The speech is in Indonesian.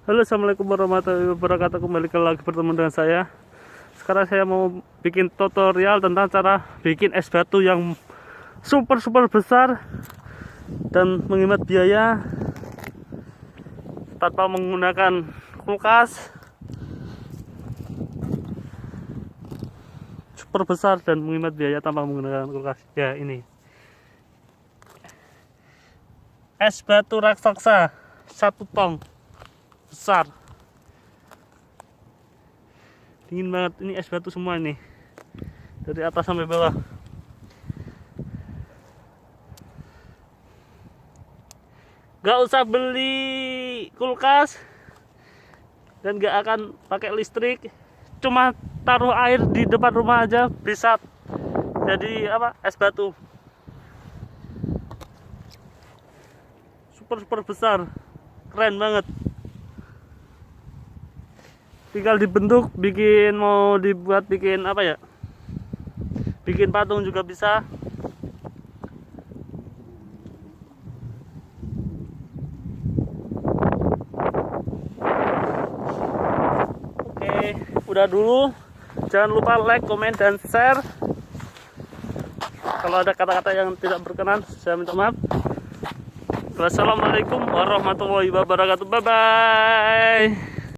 Halo, assalamualaikum warahmatullahi wabarakatuh. Kembali lagi bertemu dengan saya. Sekarang saya mau bikin tutorial tentang cara bikin es batu yang super besar dan menghemat biaya tanpa menggunakan kulkas. Super besar dan menghemat biaya tanpa menggunakan kulkas. Ya, ini es batu raksasa 1 tong besar, dingin banget. Ini es batu semua nih, dari atas sampai bawah. Gak usah beli kulkas dan gak akan pakai listrik, cuma taruh air di depan rumah aja bisa jadi es batu super besar, keren banget. Tinggal dibentuk, mau dibuat bikin bikin patung juga bisa. Oke, udah dulu. Jangan lupa like, komen, dan share. Kalau ada kata-kata yang tidak berkenan, saya minta maaf. Wassalamualaikum warahmatullahi wabarakatuh. Bye bye.